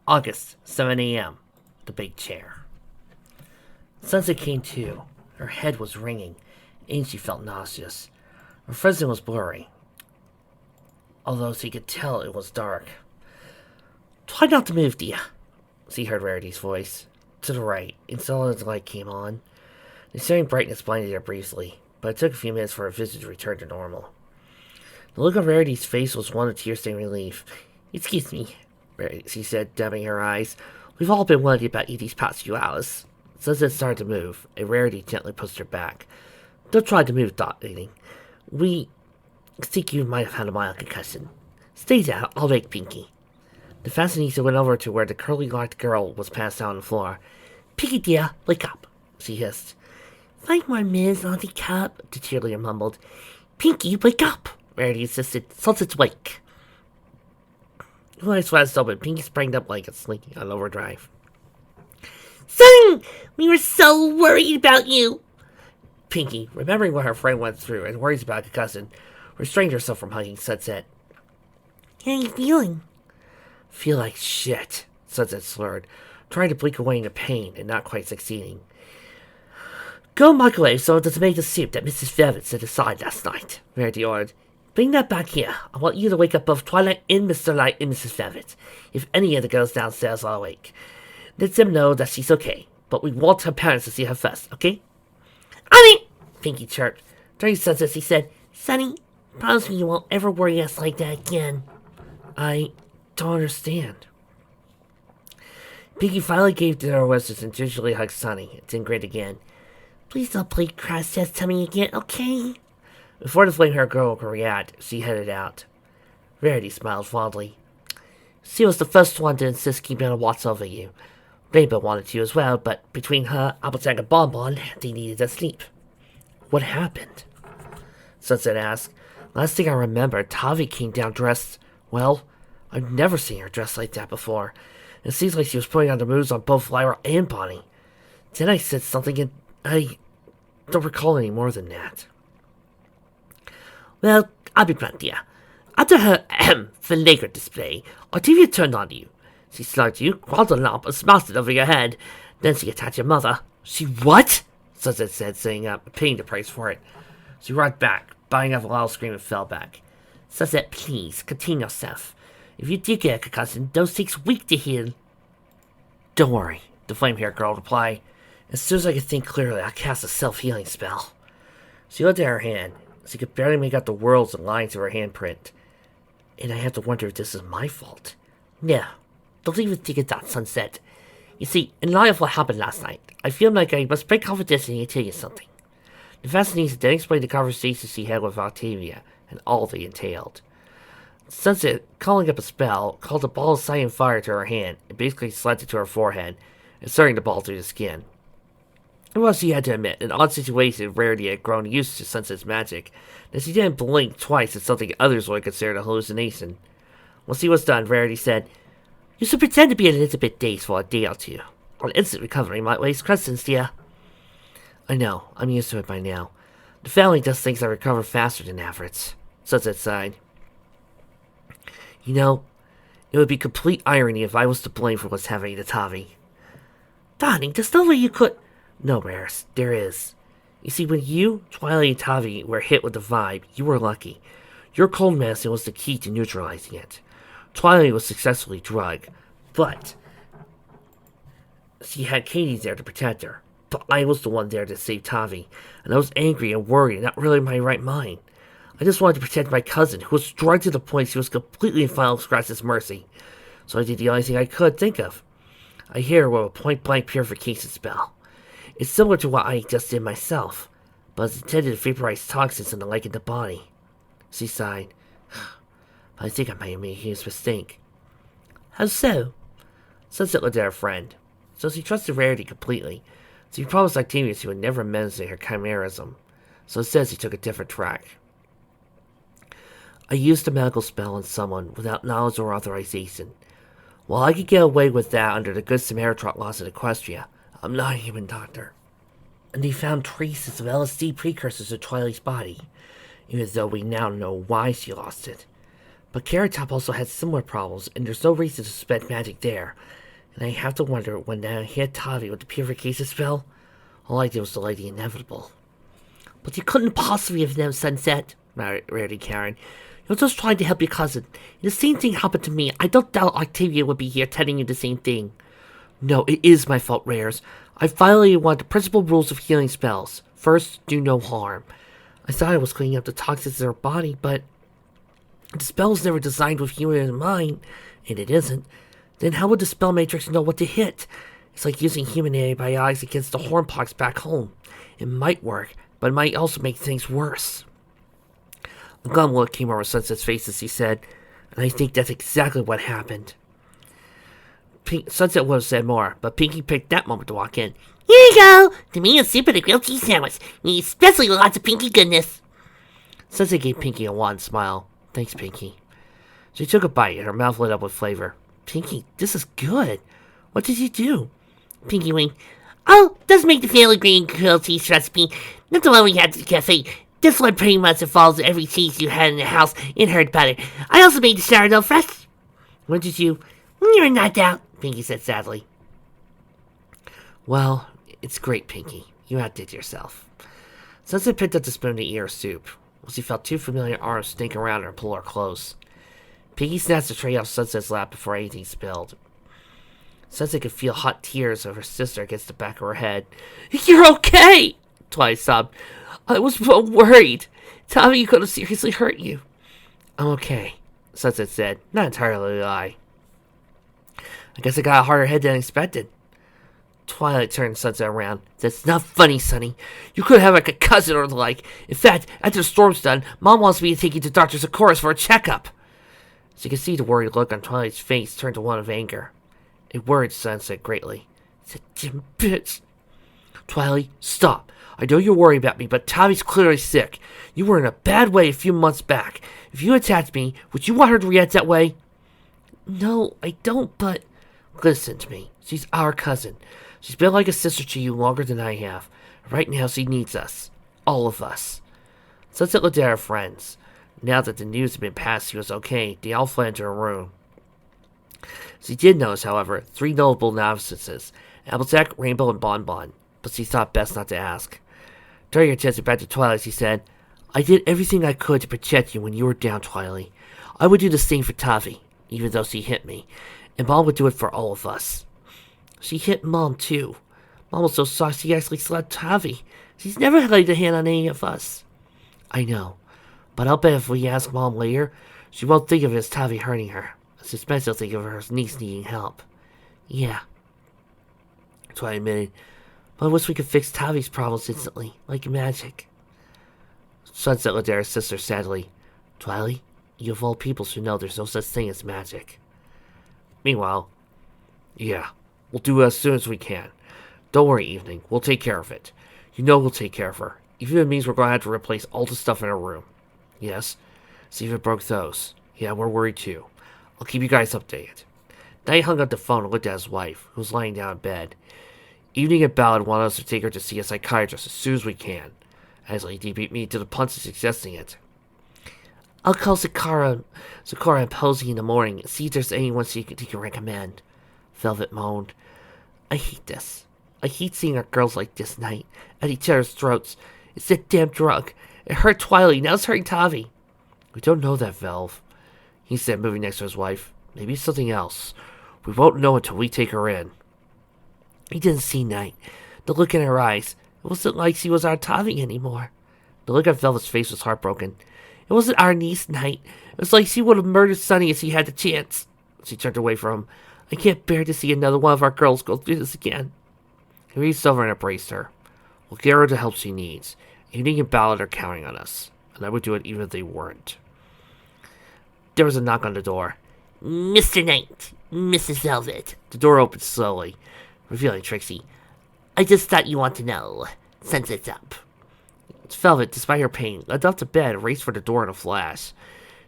August, 7 a.m. The big chair. Sunset came too. Her head was ringing, and she felt nauseous. Her vision was blurry, although she could tell it was dark. Try not to move, dear, she heard Rarity's voice. To the right, and Solid's light came on. The searing brightness blinded her briefly, but it took a few minutes for her vision to return to normal. The look on Rarity's face was one of tear-stained relief. Excuse me, she said, dabbing her eyes. We've all been wondering about you these past few hours. Sunset started to move, and Rarity gently pushed her back. Don't try to move, darling. We think you might have had a mild concussion. Stay down, I'll wake Pinky. The fashionista went over to where the curly-locked girl was passed out on the floor. Pinky, dear, wake up, she hissed. 5 more minutes, Auntie Cup, the cheerleader mumbled. Pinky, wake up, Rarity insisted. Sunset's wake. Her eyes flashed open. Pinky sprang up like a slinky on overdrive. Son! We were so worried about you! Pinky, remembering what her friend went through and worries about her cousin, restrained herself from hugging Sunset. How are you feeling? Feel like shit, Sunset slurred, trying to blink away the pain and not quite succeeding. Go microwave so it doesn't make the soup that Mrs. Velvet set aside last night, Rarity ordered. Bring that back here. I want you to wake up both Twilight and Mr. Light and Mrs. Velvet. If any of the girls downstairs are awake, let them know that she's okay, but we want her parents to see her first, okay? On it! Pinky chirped. During Sunset, he said, Sonny, promise me you won't ever worry us like that again. I don't understand. Pinky finally gave to her wishes and gingerly hugged Sunny. It didn't grin again. Please don't play crash test tummy again, okay? Before the flame-haired girl could react, she headed out. Rarity smiled fondly. She was the first one to insist keeping a watch over you. Rainbow wanted to as well, but between her, Applejack, and Bonbon, they needed to sleep. What happened? Sunset asked. Last thing I remember, Tavi came down dressed... Well, I've never seen her dressed like that before. It seems like she was putting on the moves on both Lyra and Bonnie. Then I said something and I don't recall any more than that. Well, I'll be blunt, dear. After her flagrant display, Octavia turned on you. She slugged you, crawled a lump, and smashed it over your head. Then she attacked your mother. She what? Sunset said, sitting up, paying the price for it. She rocked back, biting off a loud scream and fell back. Sunset, please, contain yourself. If you did get a concussion, those takes weeks to heal. Don't worry, the flame-haired girl replied. As soon as I could think clearly, I cast a self-healing spell. She looked at her hand. She could barely make out the whorls and lines of her handprint. And I have to wonder if this is my fault. No, don't even think of that, Sunset. You see, in light of what happened last night, I feel like I must break confidentiality and tell you something. The fashionista then explained the conversation she had with Octavia, and all they entailed. Sunset, calling up a spell, called a ball of cyan fire to her hand, and basically slammed it to her forehead, inserting the ball through the skin. It was, she had to admit, an odd situation Rarity had grown used to Sunset's magic, that she didn't blink twice at something others would consider a hallucination. Once he was done, Rarity said, You should pretend to be a little bit dazed for a day or two. An instant recovery might waste credence, dear. I know, I'm used to it by now. The family just thinks I recover faster than average. Sunset sighed. You know, it would be complete irony if I was to blame for what's happening to Tavi. Darling, there's no way you could... No, Raris, there is. You see, when you, Twilight, and Tavi were hit with the vibe, you were lucky. Your cold medicine was the key to neutralizing it. Twilight was successfully drugged, but she had Katie there to protect her. But I was the one there to save Tavi, and I was angry and worried and not really in my right mind. I just wanted to protect my cousin, who was drugged to the point she was completely in Final Scratch's mercy. So I did the only thing I could think of. I hit her with a point-blank purification spell. It's similar to what I just did myself, but it's intended to vaporize toxins and the like in the body. She sighed. I think I might have made a huge mistake. How so? Sunset looked at her friend. So she trusted Rarity completely. So he promised Octavia she would never mention her chimerism. So instead she took a different track. I used a medical spell on someone without knowledge or authorization. While I could get away with that under the Good Samaritan laws of Equestria, I'm not a human doctor. And they found traces of LSD precursors in Twilight's body, even though we now know why she lost it. But Carrot Top also had similar problems, and there's no reason to suspect magic there. And I have to wonder, when I hit Tavi with the purification spell, all I did was delay the inevitable. But you couldn't possibly have known, Sunset, rarely Karen. You're just trying to help your cousin. The same thing happened to me. I don't doubt Octavia would be here telling you the same thing. No, it is my fault, Rares. I violated one of the principal rules of healing spells. First, do no harm. I thought I was cleaning up the toxins in her body, but the spell was never designed with healing in mind, and it isn't. Then how would the spell matrix know what to hit? It's like using human antibiotics against the hornpox back home. It might work, but it might also make things worse. A glum look came over Sunset's face as he said, and I think that's exactly what happened. Sunset would have said more, but Pinky picked that moment to walk in. Here you go! Tomato soup and a grilled cheese sandwich. Especially with lots of Pinky goodness. Sunset gave Pinky a wan smile. Thanks, Pinky. She took a bite, and her mouth lit up with flavor. Pinky, this is good. What did you do? Pinky winked. Oh, does make the family green grilled cheese recipe. Not the one we had at the cafe. This one pretty much involves every cheese you had in the house and heard about it. I also made the sourdough fresh. When did you? You're not out, Pinky said sadly. Well, it's great, Pinky. You outdid yourself. Sunset picked up the spoon to eat her soup. She felt two familiar arms snake around her and pull her close. Pinky snatched the tray off Sunset's lap before anything spilled. Sunset could feel hot tears of her sister against the back of her head. You're okay! Twilight sobbed. I was worried. Tommy could have seriously hurt you. I'm okay, Sunset said, not entirely a lie. I guess I got a harder head than expected. Twilight turned Sunset around. That's not funny, Sonny. You could have like a cousin or the like. In fact, after the storm's done, Mom wants me to take you to Dr. Zecora for a checkup. She could see the worried look on Twilight's face turn to one of anger. It worried Sunset greatly. That damn bitch. Twilight, stop. I know you're worried about me, but Tommy's clearly sick. You were in a bad way a few months back. If you attacked me, would you want her to react that way? No, I don't, but... Listen to me. She's our cousin. She's been like a sister to you longer than I have. Right now, she needs us. All of us. Sunset looked at her friends. Now that the news had been passed she was okay, they all fled into her room. She did notice, however, 3 notable novices, Applejack, Rainbow, and Bonbon, but she thought best not to ask. Turning her attention back to Twilight, she said, I did everything I could to protect you when you were down, Twilight. I would do the same for Tavi, even though she hit me, and Mom would do it for all of us. She hit Mom, too. Mom was so shocked she actually slapped Tavi. She's never laid a hand on any of us. I know, but I'll bet if we ask Mom later, she won't think of it as Tavi hurting her. I suspect she'll think of her as niece needing help. Yeah, Twilight admitted, but I wish we could fix Tavi's problems instantly, like magic. Sunset looked at her sister sadly. Twilight, you of all people should know there's no such thing as magic. Meanwhile, yeah, we'll do it as soon as we can. Don't worry, Evening, we'll take care of it. You know we'll take care of her, even if it means we're going to have to replace all the stuff in her room. Yes, see if it broke those. Yeah, we're worried too. I'll keep you guys updated. Knight hung up the phone and looked at his wife, who was lying down in bed. Evening and Ballard wanted us to take her to see a psychiatrist as soon as we can. Ashley beat me to the punch suggesting it. I'll call Zecora and Posey in the morning and see if there's anyone he can recommend. Velvet moaned. I hate this. I hate seeing our girls like this night, at each other's throats. It's that damn drug. It hurt Twilight, now it's hurting Tavi. We don't know that, Velv, he said, moving next to his wife. Maybe it's something else. We won't know until we take her in. He didn't see Knight. The look in her eyes. It wasn't like she was our Tavi anymore. The look on Velvet's face was heartbroken. It wasn't our niece, Knight. It was like she would have murdered Sonny if she had the chance. She turned away from him. I can't bear to see another one of our girls go through this again. He reached over and embraced her. We'll get her the help she needs. Evening and Ballard are counting on us, and I would do it even if they weren't. There was a knock on the door. Mr. Knight, Mrs. Velvet. The door opened slowly, revealing Trixie. I just thought you want to know. Sunset's up. Velvet, despite her pain, led up to bed and raced for the door in a flash.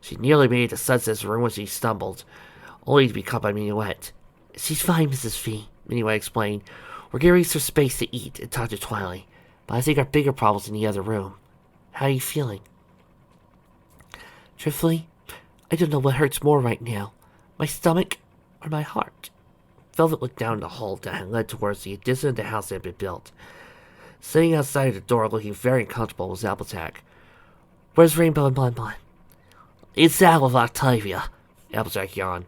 She nearly made it to Sunset's room when she stumbled, only to be caught by Minuet. She's fine, Mrs. V, Minuet explained. We're getting some space to eat and talk to Twilight, but I think our bigger problem's in the other room. How are you feeling? Truthfully, I don't know what hurts more right now, my stomach or my heart. Velvet looked down the hall that had led towards the addition of the house that had been built. Sitting outside the door, looking very uncomfortable, was Applejack. Where's Rainbow and Bon? It's out with Octavia, Applejack yawned.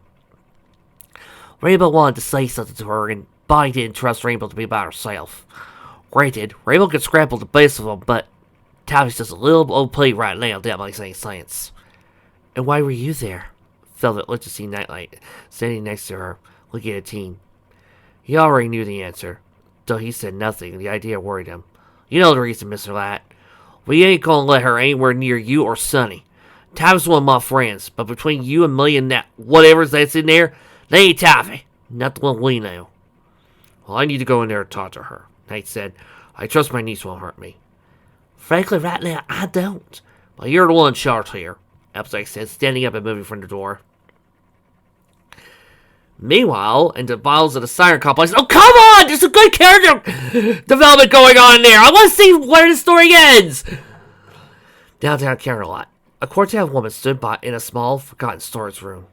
Rainbow wanted to say something to her, and Bonnie didn't trust Rainbow to be by herself. Granted, Rainbow could scramble the base of them, but Tavia's just a little old plate right now, that makes any sense. And why were you there? Velvet looked to see Nightlight standing next to her, looking at a teen. He already knew the answer, though he said nothing. The idea worried him. You know the reason, Mr. Lat. We ain't gonna let her anywhere near you or Sonny. Tavia's one of my friends, but between you and me and that whatever's that's in there, they ain't Tavi. Not the one we know. Well, I need to go in there and talk to her, Knight said. I trust my niece won't hurt me. Frankly, right now, I don't. Well, you're the one in charge here, Applejack said, standing up and moving from the door. Meanwhile, in the bowels of the Siren Complex, oh, come on! There's a good character development going on in there! I want to see where the story ends! Downtown Camelot, a quartet of women stood by in a small, forgotten storage room.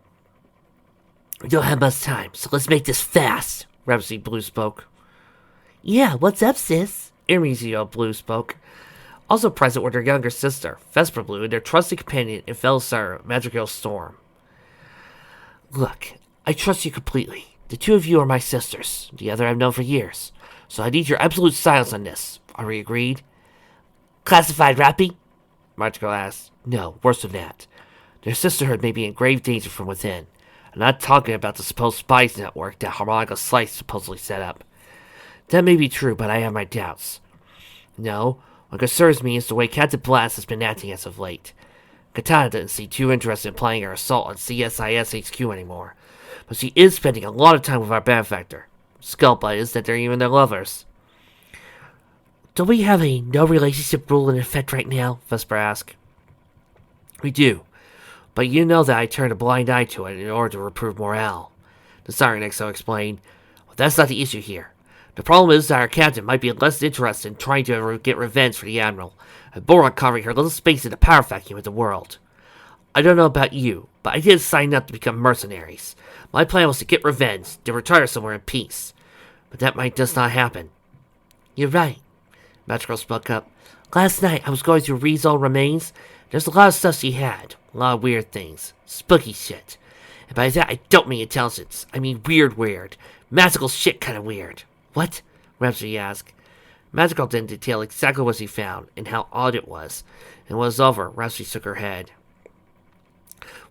We don't have much time, so let's make this fast, Ramsey Blue spoke. Yeah, what's up, sis? Ermizio Blue spoke. Also present were their younger sister, Vesper Blue, and their trusty companion and fellow sire, Madrigal Storm. Look, I trust you completely. The two of you are my sisters. The other I've known for years. So I need your absolute silence on this. Are we agreed? Classified, Rappy? Madrigal asked. No, worse than that. Their sisterhood may be in grave danger from within. I'm not talking about the supposed spies network that Harmonica Slice supposedly set up. That may be true, but I have my doubts. No, what concerns me is the way Captain Blast has been acting as of late. Katana doesn't seem too interested in planning her assault on CSIS HQ anymore, but she is spending a lot of time with our benefactor. Skullbutt is that they're even their lovers. Don't we have a no-relationship rule in effect right now? Vesper asked. We do, but you know that I turned a blind eye to it in order to improve morale. The Siren XO explained. Well, that's not the issue here. The problem is that our captain might be less interested in trying to get revenge for the Admiral, and more on covering her little space in the power vacuum of the world. I don't know about you, but I didn't sign up to become mercenaries. My plan was to get revenge, to retire somewhere in peace. But that might just not happen. You're right, Madrigal spoke up. Last night I was going through Reed's old remains. There's a lot of stuff she had. A lot of weird things. Spooky shit. And by that I don't mean intelligence. I mean weird. Magical shit kind of weird. What? Ramsey asked. Madrigal didn't detail exactly what she found and how odd it was. And when it was over, Ramsey shook her head.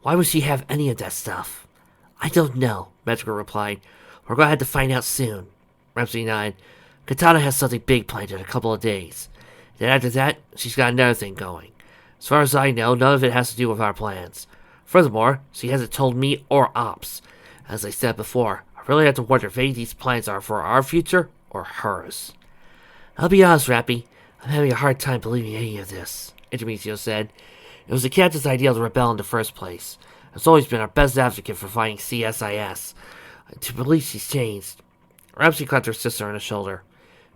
Why would she have any of that stuff? I don't know, Madrigal replied. We're going to have to find out soon. Ramsey nodded. Katana has something big planned in a couple of days. Then after that, she's got another thing going. As far as I know, none of it has to do with our plans. Furthermore, she hasn't told me or Ops. As I said before, I really have to wonder if any of these plans are for our future or hers. I'll be honest, Rappy. I'm having a hard time believing any of this, Intermezzo said. It was the captain's idea to rebel in the first place. It's always been our best advocate for fighting CSIS. To believe she's changed. Ramsey clapped her sister on the shoulder.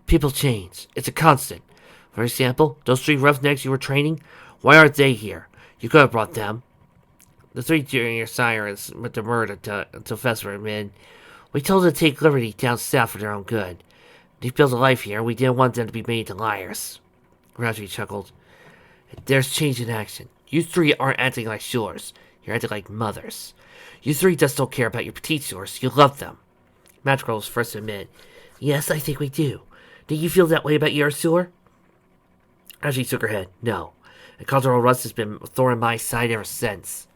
People change. It's a constant. For example, those three roughnecks you were training, why aren't they here? You could have brought them. The three junior sirens with the murder until Vesper admitted. We told them to take liberty down south for their own good. They've built a life here, and we didn't want them to be made into liars. Ramsey chuckled. There's change in action. You three aren't acting like shores. You're acting like mothers. You three just don't care about your petite shores. You love them. Madrigal was first to admit. Yes, I think we do. Do you feel that way about your sewer? Ramsey shook her head. No. And Cultural Rust has been a thorn in my side ever since.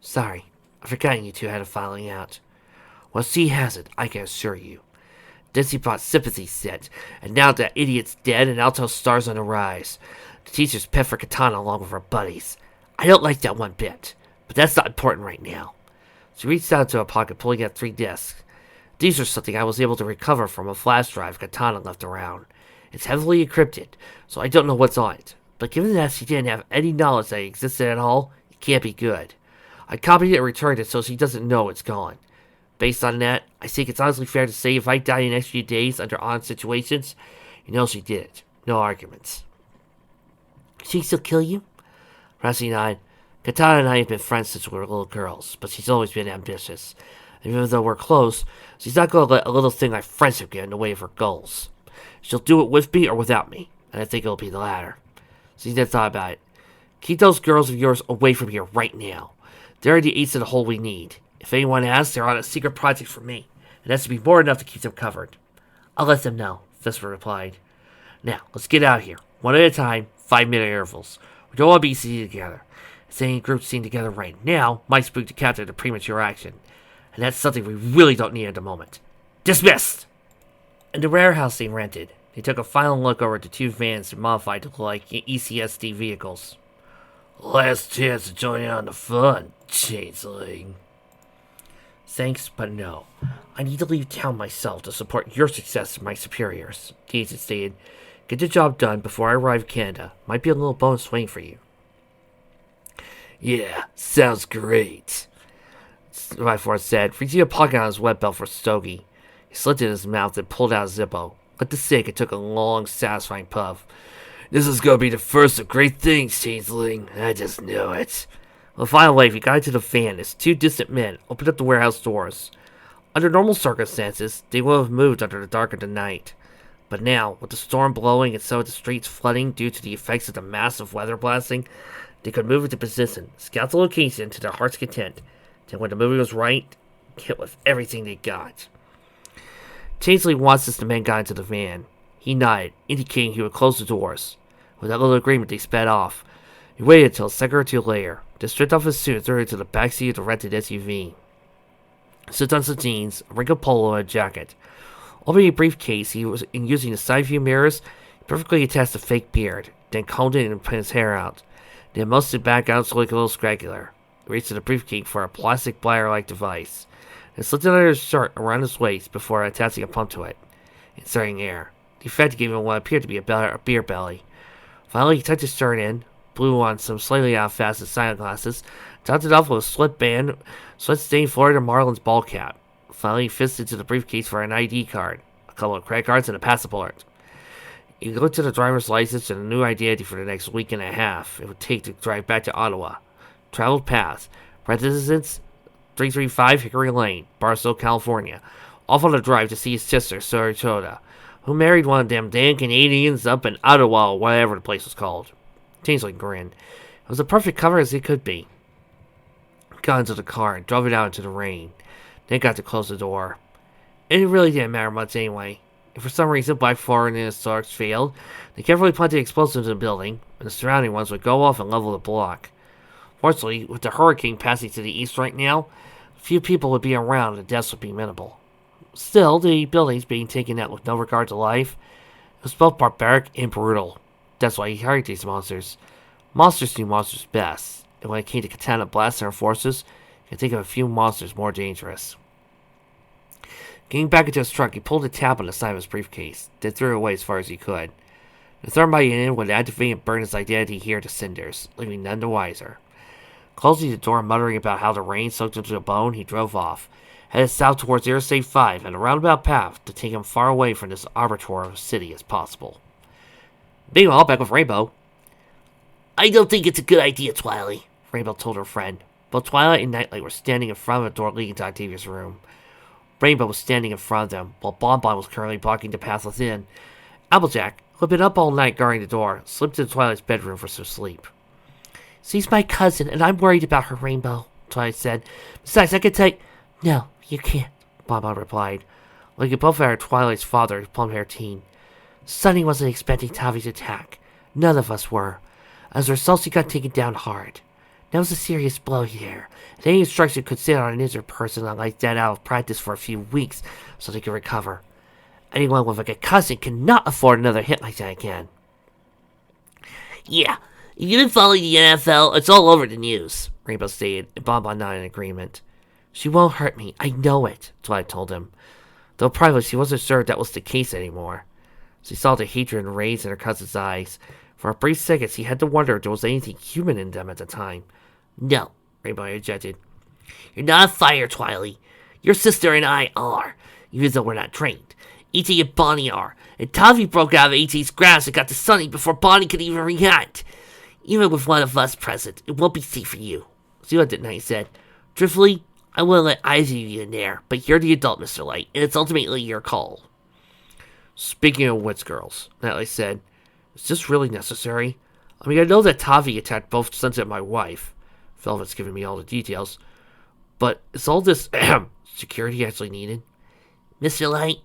Sorry. I've forgotten you two had a falling out. Well, she hasn't, I can assure you. Dizzy brought sympathy set, and now that idiot's dead and Alto Star's on the rise. The teacher's pet for Katana along with her buddies. I don't like that one bit, but that's not important right now. She reached out into her pocket, pulling out 3 discs. These are something I was able to recover from a flash drive Katana left around. It's heavily encrypted, so I don't know what's on it. But given that she didn't have any knowledge that it existed at all, it can't be good. I copied it and returned it so she doesn't know it's gone. Based on that, I think it's honestly fair to say if I die in the next few days under odd situations, you know she did it. No arguments. She still kill you? Ramsey nodded. Katana and I have been friends since we were little girls, but she's always been ambitious. And even though we're close, she's not going to let a little thing like friendship get in the way of her goals. She'll do it with me or without me, and I think it'll be the latter. She then thought about it. Keep those girls of yours away from here right now. They're the ace in the hole we need. If anyone asks, they're on a secret project for me, and that should be more enough to keep them covered. I'll let them know, Vesper replied. Now, let's get out of here. One at a time, 5-minute intervals. We don't want to be seen together. Staying in groups seen together right now might spook the captain into premature action, and that's something we really don't need at the moment. Dismissed! In the warehouse they rented, they took a final look over the 2 vans they modified to look like ECSD vehicles. Last chance to join in on the fun, Changeling. Thanks, but no. I need to leave town myself to support your success and my superiors, the agent stated. Get the job done before I arrive in Canada. Might be a little bonus swing for you. Yeah, sounds great, Rhyforth said, reaching a pocket on his web belt for a stogie. He slipped it in his mouth and pulled out a Zippo. Lit the cig and took a long, satisfying puff. This is gonna be the first of great things, Changeling. I just knew it. On the final wave, he got into the van as 2 distant men opened up the warehouse doors. Under normal circumstances, they would have moved under the dark of the night. But now, with the storm blowing and some of the streets flooding due to the effects of the massive weather blasting, they could move into position, scout the location to their heart's content. Then when the movie was right, hit with everything they got. Changeling watched as the men got into the van. He nodded, indicating he would close the doors. With that little agreement, they sped off. He waited until a second or two later, then stripped off his suit and threw it into the backseat of the rented SUV. He slipped on some jeans, a wrinkled polo, and a jacket. Opening a briefcase, he was using the side view mirrors, he perfectly attached a fake beard, then combed it and put his hair out. Then most it back out so like a little scraggler. He reached to the briefcase for a plastic bladder-like device, and slipped it under his shirt around his waist before attaching a pump to it, inserting air. The effect gave him what appeared to be a beer belly. Finally, he tucked his shirt in, blew on some slightly out-fastened sunglasses, topped it off with a sweat-stained Florida Marlins ball cap. Finally, he fisted into the briefcase for an ID card, a couple of credit cards, and a passport. He looked at the driver's license and a new identity for the next week and a half it would take to drive back to Ottawa. Traveled path, residence 335 Hickory Lane, Barstow, California. Off on a drive to see his sister, Saratoga, who married one of them damn Canadians up in Ottawa or whatever the place was called. Changeling grinned. It was a perfect cover as it could be. Got into the car and drove it out into the rain. Then got to close the door. It really didn't matter much anyway. If for some reason Black Foreign and his Starks failed, they carefully planted explosives in the building, and the surrounding ones would go off and level the block. Fortunately, with the hurricane passing to the east right now, few people would be around and the deaths would be minimal. Still, the buildings being taken out with no regard to life, it was both barbaric and brutal. That's why he hired these monsters. Monsters knew monsters best, and when it came to Katana blasting her forces, he could think of a few monsters more dangerous. Getting back into his truck, he pulled the tab on the side of his briefcase, then threw it away as far as he could. The thermite in it would activate and burn his identity here to cinders, leaving none the wiser. Closing the door and muttering about how the rain soaked him to the bone, he drove off, headed south towards Interstate 5 and a roundabout path to take him far away from this arbiter of a city as possible. Meanwhile, back with Rainbow. I don't think it's a good idea, Twilight, Rainbow told her friend. Both Twilight and Nightlight were standing in front of the door leading to Octavia's room. Rainbow was standing in front of them, while Bonbon was currently blocking the path within. Applejack, who had been up all night guarding the door, slipped into Twilight's bedroom for some sleep. She's my cousin, and I'm worried about her, Rainbow, Twilight said. Besides, I can tell you... No, you can't, Bonbon replied, looking both at her Twilight's father, plum-haired teen. Sunny wasn't expecting Tavi's attack. None of us were. As a result, she got taken down hard. That was a serious blow here, and any instruction could sit on an injured person like that out of practice for a few weeks so they could recover. Anyone with a cousin cannot afford another hit like that again. Yeah, if you've been following the NFL, it's all over the news, Rainbow stated, and Bonbon nodded in agreement. She won't hurt me, I know it, Twilight told him. Though privately, she wasn't sure that was the case anymore. She saw the hatred and rage in her cousin's eyes. For a brief second, she had to wonder if there was anything human in them at the time. No, Rainbow interjected. You're not a fighter, Twilight. Your sister and I are, even though we're not trained. E.T. and Bonnie are, and Tavi broke out of E.T.'s grasp and got to Sunny before Bonnie could even react. Even with one of us present, it won't be safe for you. See what Knight said. Truthfully, I wouldn't let either of you in there, but you're the adult, Mr. Light, and it's ultimately your call. Speaking of which, girls, Nightlight said, is this really necessary? I mean, I know that Tavi attacked both Sensei and my wife. Velvet's giving me all the details. But is all this security actually needed? Mr. Light,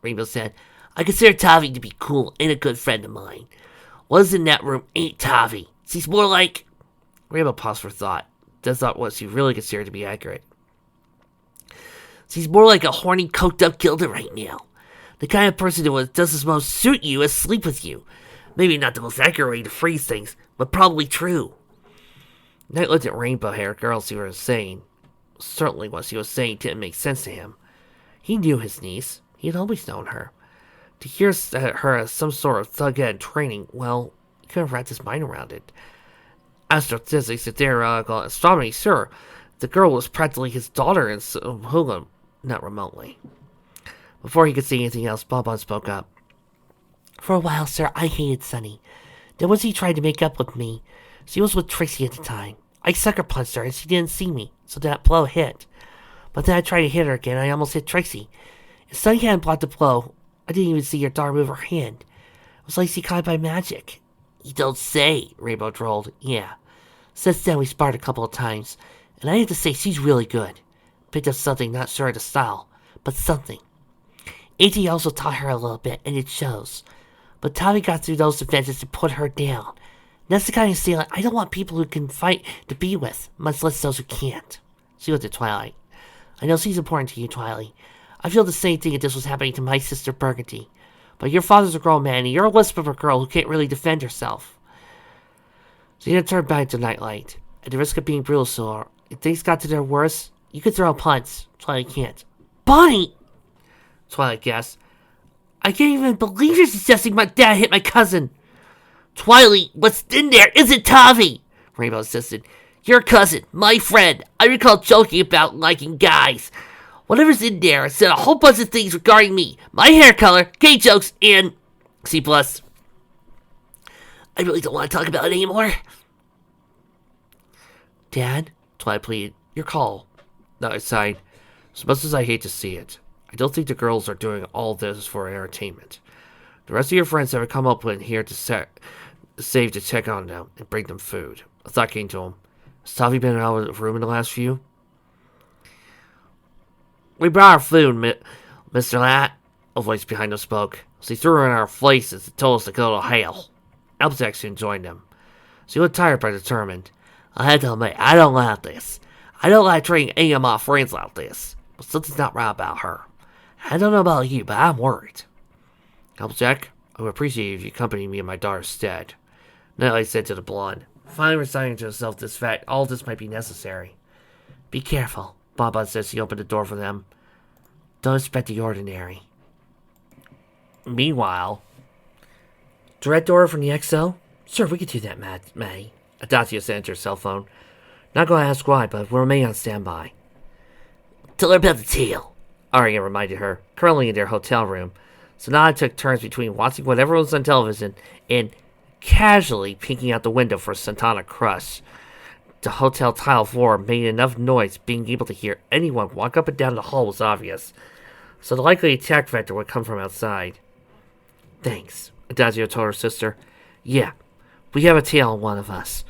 Rainbow said, I consider Tavi to be cool and a good friend of mine. What is in that room ain't Tavi. She's more like... Rainbow paused for thought. That thought was he really considered to be accurate. She's more like a horny, coked-up Gilda right now. The kind of person who does as most suit you as sleep with you. Maybe not the most accurate way to phrase things, but probably true. Knight looked at Rainbow Hair Girl, see what she was saying. Certainly what she was saying didn't make sense to him. He knew his niece. He had always known her. To hear her as some sort of thug-head training, well, he could have wrapped his mind around it. Astrophysics, theoretical astronomy, sure. The girl was practically his daughter in Hula, not remotely. Before he could say anything else, Bonbon spoke up. For a while, sir, I hated Sunny. Then once he tried to make up with me, she was with Trixie at the time. I sucker punched her and she didn't see me, so that blow hit. But then I tried to hit her again and I almost hit Trixie. If Sunny hadn't blocked the blow, I didn't even see your daughter move her hand. It was like she caught by magic. You don't say, Rainbow drawled. Yeah. Since then we sparred a couple of times, and I have to say she's really good. Picked up something, not sure of the style, but something. AT also taught her a little bit, and it shows. But Tommy got through those defenses to put her down. That's the kind of ceiling I don't want people who can fight to be with, much less those who can't. She looked at Twilight. I know she's important to you, Twilight. I feel the same thing if this was happening to my sister Burgundy. But your father's a grown man, and you're a wisp of a girl who can't really defend herself. Xena turned back to Nightlight. At the risk of being brutal, so if things got to their worst, you could throw a punch. Twilight can't. Bonnie! Twilight gasped. I can't even believe you're suggesting my dad hit my cousin. Twilight, what's in there isn't Tavi, Rainbow insisted. Your cousin, my friend. I recall joking about liking guys. Whatever's in there said a whole bunch of things regarding me, my hair color, gay jokes, and C+. I really don't want to talk about it anymore. Dad, Twilight pleaded, your call. No, I sighed. As much as I hate to see it, I don't think the girls are doing all this for entertainment. The rest of your friends have come up with here to save to check on them and bring them food. A thought came to him. Has Tavi been out of the room in the last few? We brought our food, Mr. Lat, a voice behind him spoke. She threw in our faces and told us to go to hell. Applejack soon joined them. She looked tired but determined. I had to admit, I don't like this. I don't like treating any of my friends like this. But something's not right about her. I don't know about you, but I'm worried. Applejack, I would appreciate if you accompanied me in my daughter's stead. Nightlight said to the blonde, finally resigning to herself this fact, all this might be necessary. Be careful, Bonbon said as he opened the door for them. Don't expect the ordinary. Meanwhile, direct order from the XO? Sure, we could do that, Maddie. Adacia sent her cell phone. Not going to ask why, but we'll remain on standby. Tell her about the tail, Arya reminded her, currently in their hotel room. Sanada took turns between watching whatever was on television and casually peeking out the window for Santana Crush. The hotel tile floor made enough noise being able to hear anyone walk up and down the hall was obvious, so the likely attack vector would come from outside. Thanks, Adagio told her sister. Yeah, we have a tail on one of us.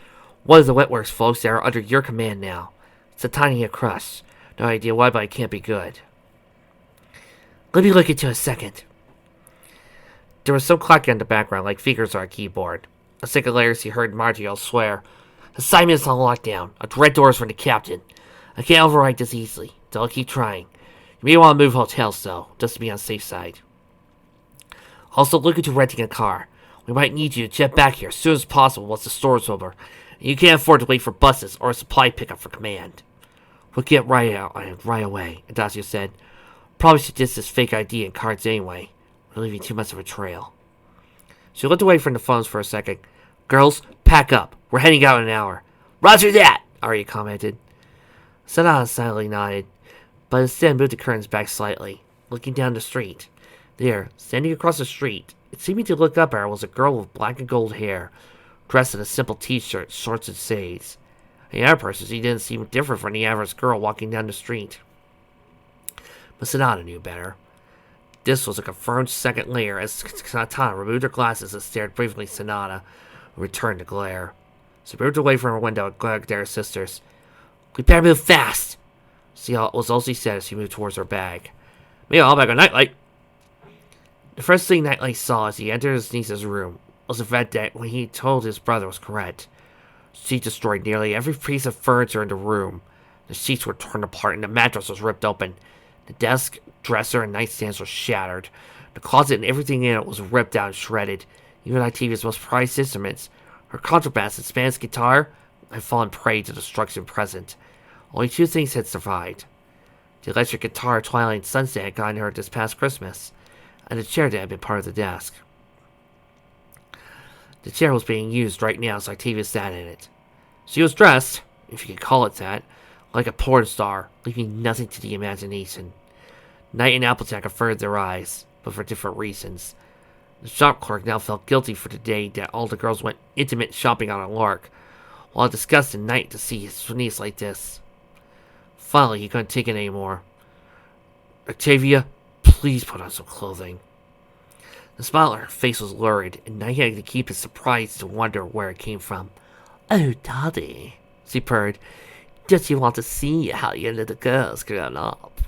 One of the Wetworks folks that are under your command now. Satania Crush. No idea why, but it can't be good. Let me look into a second. There was some clicking in the background, like fingers on a keyboard. A second later, she heard Margiel swear. Assignment is on lockdown. A direct orders from the captain. I can't override this easily, so I'll keep trying. You may want to move hotels, though, just to be on the safe side. Also, look into renting a car. We might need you to jet back here as soon as possible once the store's over. You can't afford to wait for buses or a supply pickup for command. We'll get right away, Adacia said. Probably should ditch this fake ID and cards anyway. We're leaving too much of a trail. She looked away from the phones for a second. Girls, pack up. We're heading out in an hour. Roger that, Arya commented. Sanada silently nodded, but instead moved the curtains back slightly, looking down the street. There, standing across the street, and seeming to look up at her, was a girl with black and gold hair. dressed in a simple t-shirt, shorts, and shades. The other person, she didn't seem different from the average girl walking down the street. But Sanada knew better. This was a confirmed second layer as Katana removed her glasses and stared briefly at Sanada, who returned the glare. She moved away from her window and glared at her sisters. "We better move fast!" was all she said as she moved towards her bag. "Meanwhile, back on Nightlight." The first thing Nightlight saw as he entered his niece's room was the fact that when he told his brother was correct. She destroyed nearly every piece of furniture in the room. The sheets were torn apart and the mattress was ripped open. The desk, dresser, and nightstands were shattered. The closet and everything in it was ripped out and shredded. Even Octavia's most prized instruments, her contrabass and Spanish guitar, had fallen prey to destruction present. Only two things had survived. The electric guitar Twilight Sunset had gotten her this past Christmas, and the chair that had been part of the desk. The chair was being used right now as Octavia sat in it. She was dressed, if you could call it that, like a porn star, leaving nothing to the imagination. Knight and Applejack averted their eyes, but for different reasons. The shop clerk now felt guilty for the day that all the girls went intimate shopping on a lark, while it disgusted Knight to see his niece like this. Finally, he couldn't take it anymore. "Octavia, please put on some clothing." The smile on her face was lurid, and Knight had to keep his surprise to wonder where it came from. "Oh, Daddy," she purred. "Don't you want to see how your little girl's grown up?"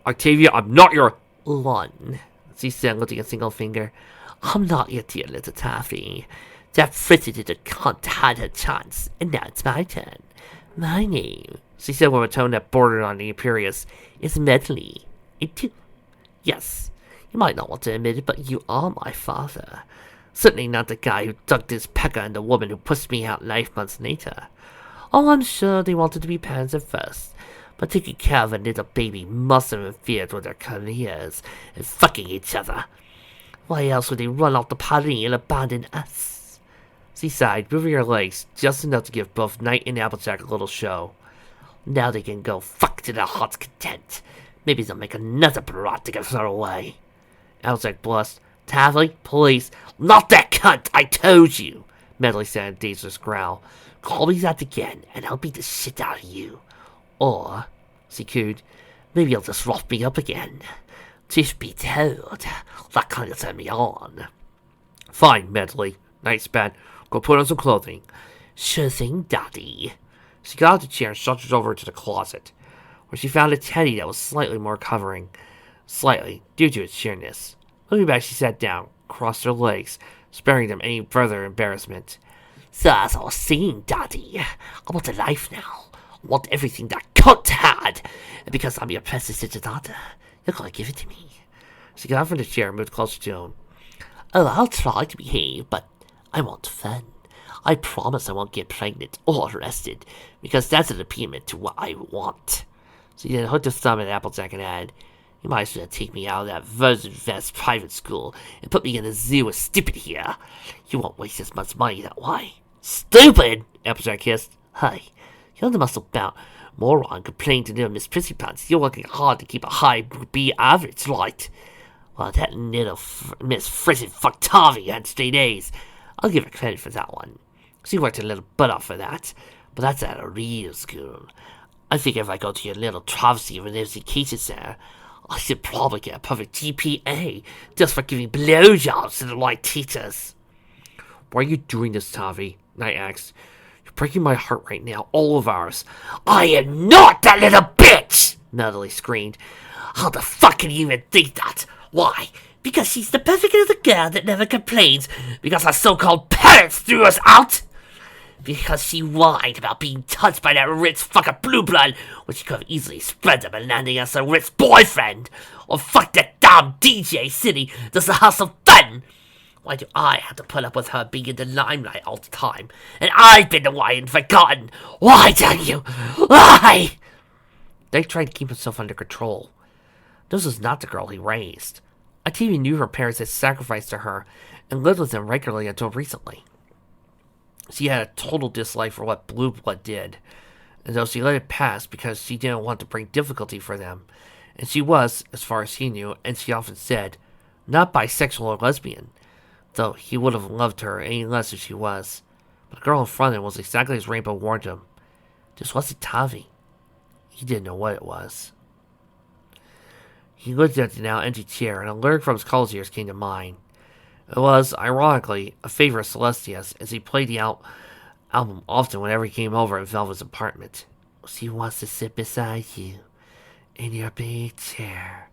"Octavia, I'm not your—" "One," she said, lifting a single finger. "I'm not your dear little Taffy. That pretty little cunt had her chance, and now it's my turn. My name," she said with a tone that bordered on the imperious, "is Medley. Yes, you might not want to admit it, but you are my father. Certainly not the guy who dug this pecker and the woman who pushed me out 9 months later. Oh, I'm sure they wanted to be parents at first, but taking care of a little baby must have interfered with their careers and fucking each other. Why else would they run off to Paris and abandon us?" She sighed, moving her legs just enough to give both Knight and Applejack a little show. "Now they can go fuck to their heart's content. Maybe they'll make another brat to give her away." Applejack blushed. "Taffy, please, not that cunt, I told you," Medley said in a dangerous growl. "Call me that again, and I'll beat the shit out of you. Or," she cooed, "maybe you'll just rough me up again. Truth be told, that kind of turned me on." "Fine, Medley," Knight spat. "Go put on some clothing." "Sure thing, Daddy." She got out of the chair and sauntered over to the closet, where she found a teddy that was slightly more covering. Slightly, due to its sheerness. Looking back, she sat down, crossed her legs, sparing them any further embarrassment. "So as I was saying, Daddy, I want a life now. I want everything that cunt had. And because I'm your precious little daughter, you're gonna give it to me." She got up from the chair and moved closer to him. "Oh, I'll try to behave, but I want fun. I promise I won't get pregnant or arrested, because that's an impediment to what I want." She then hooked her thumb at Applejack and added, "You might as well take me out of that Virgin Vest private school and put me in a zoo with Stupid here. You won't waste as much money that way." "Stupid!" Applejack hissed. "Hey, you're the muscle bound moron complaining to little Miss Prissy Pants. You're working hard to keep a high B average, right? Well, that little Miss Frizzin' Fucktavi had straight A's. I'll give her credit for that one. She worked a little butt off for that, but that's at a real school. I think if I go to your little travesty of an education center, I should probably get a perfect GPA just for giving blowjobs to the right teachers." "Why are you doing this, Tavi?" Knight asked. "You're breaking my heart right now, all of ours." "I am not that little bitch!" Medley screamed. "How the fuck can you even think that? Why? Because she's the perfect little girl that never complains because her so-called parents threw us out? Because she whined about being touched by that rich fucker Blue Blood when she could have easily spread them and landing us a rich boyfriend? Or fuck that damn DJ City does the house of fun? Why do I have to put up with her being in the limelight all the time? And I've been the one forgotten. Why, tell you? Why?" They tried to keep himself under control. This was not the girl he raised. Octavia knew her parents had sacrificed to her and lived with them regularly until recently. She had a total dislike for what Blue Blood did, and though she let it pass because she didn't want to bring difficulty for them, and she was, as far as he knew, and she often said, not bisexual or lesbian, though he would have loved her any less if she was. But the girl in front of him was exactly as Rainbow warned him. This wasn't Tavi. He didn't know what it was. He looked at the now empty chair, and a lyric from his college years came to mind. It was, ironically, a favorite of Celestia's, as he played the album often whenever he came over at Velvet's apartment. She wants to sit beside you in your big chair.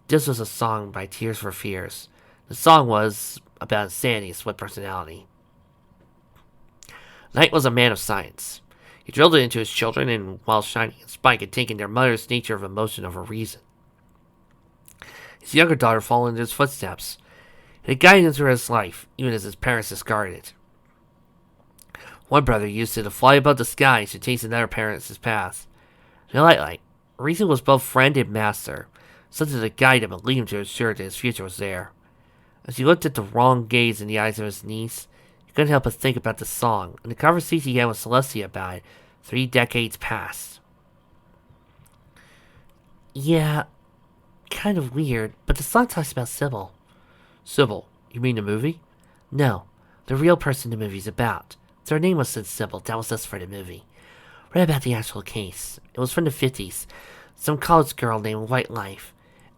This was a song by Tears for Fears. The song was about insanity and split personality. Knight was a man of science. He drilled it into his children, and while Shiny and Spike had taken their mother's nature of emotion over reason, his younger daughter followed in his footsteps. It had guided him through his life, even as his parents discarded it. One brother used it to fly above the skies to chase another parent's path. To Light, reason was both friend and master, something to guide him and lead him to ensure that his future was there. As he looked at the wrong gaze in the eyes of his niece, he couldn't help but think about the song and the conversation he had with Celestia about it 3 decades past. Yeah, kind of weird, but the song talks about Sybil. Sybil? You mean the movie? No, the real person the movie's about. Their name was said Sybil, that was just for the movie. Read about the actual case. It was from the 50s. Some college girl named White Life.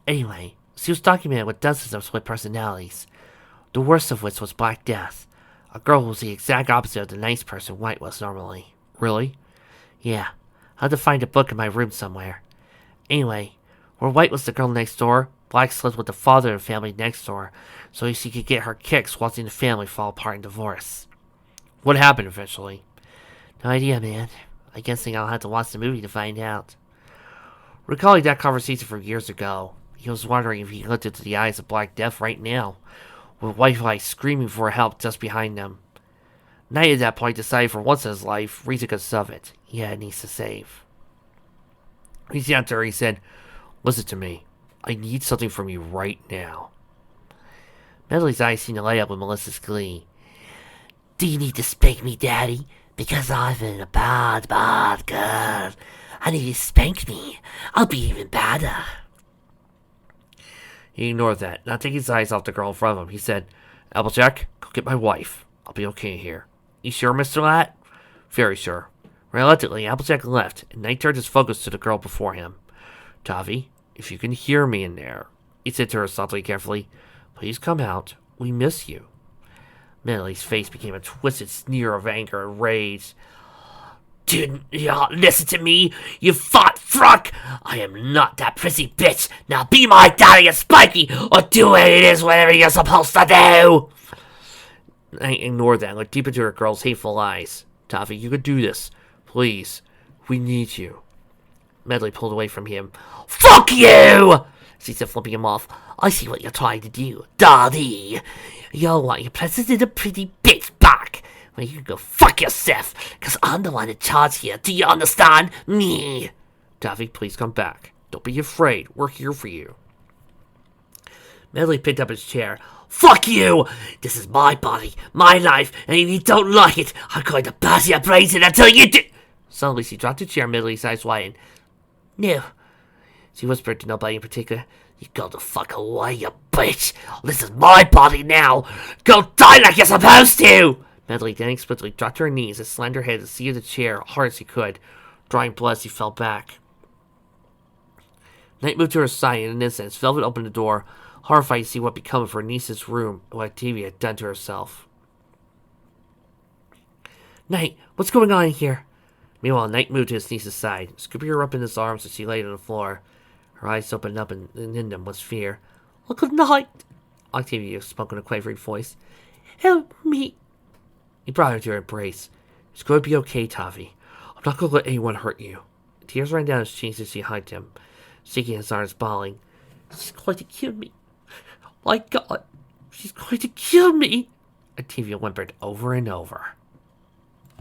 Anyway, she was documented with dozens of split personalities. The worst of which was Black Death. A girl who was the exact opposite of the nice person White was normally. Really? Yeah. I had to find a book in my room somewhere. Anyway, where White was the girl next door, Black slept with the father of the family next door, so she could get her kicks watching the family fall apart in divorce. What happened eventually? No idea, man. I guess I'll have to watch the movie to find out. Recalling that conversation from years ago, he was wondering if he looked into the eyes of Black Death right now, with Wi-Fi screaming for help just behind them. Knight at that point decided for once in his life, Reason could solve it. He had needs to save. Reaching out to her, he said, "Listen to me. I need something from you right now." Medley's eyes seemed to light up with Melissa's glee. Do you need to spank me, Daddy? Because I've been a bad girl. I need you to spank me. I'll be even badder. He ignored that, not taking his eyes off the girl in front of him. He said, Applejack, go get my wife. I'll be okay here. You sure, Mr. Lat? Very sure. Reluctantly, Applejack left, and Knight turned his focus to the girl before him. Tavi, if you can hear me in there, he said to her softly, carefully, please come out. We miss you. Medley's face became a twisted sneer of anger and rage. Didn't you listen to me, you fat fuck? I am not that prissy bitch. Now be my daddy and Spiky, or do what it is whatever you're supposed to do. I ignored that and looked deep into her girl's hateful eyes. Tavi, you could do this. Please. We need you. Medley pulled away from him. Fuck you! She said, flipping him off. I see what you're trying to do, Daddy. You want your president a pretty bitch back. Well, you can go fuck yourself, because I'm the one in charge here. Do you understand? Me. Tavi, please come back. Don't be afraid. We're here for you. Medley picked up his chair. Fuck you! This is my body, my life, and if you don't like it, I'm going to bash your brains in until you do. Suddenly, she dropped her chair, Medley's eyes widened. No. She whispered to nobody in particular. You go the fuck away, you bitch! This is my body now! Go die like you're supposed to! Medley then explicitly dropped to her knees and slammed her head to the seat of the chair hard as she could. Drawing blood as she fell back. Knight moved to her side in an instant as Velvet opened the door, horrified to see what had become of her niece's room and what Octavia had done to herself. Knight, what's going on here? Meanwhile, Knight moved to his niece's side, scooping her up in his arms as she laid on the floor. Her eyes opened up, and in them was fear. Oh, good night, Octavia spoke in a quavering voice. Help me. He brought her to her embrace. It's going to be okay, Tavi. I'm not going to let anyone hurt you. Tears ran down his cheeks as she hugged him, shaking his arms, bawling. She's going to kill me. My God, she's going to kill me. Octavia whimpered over and over.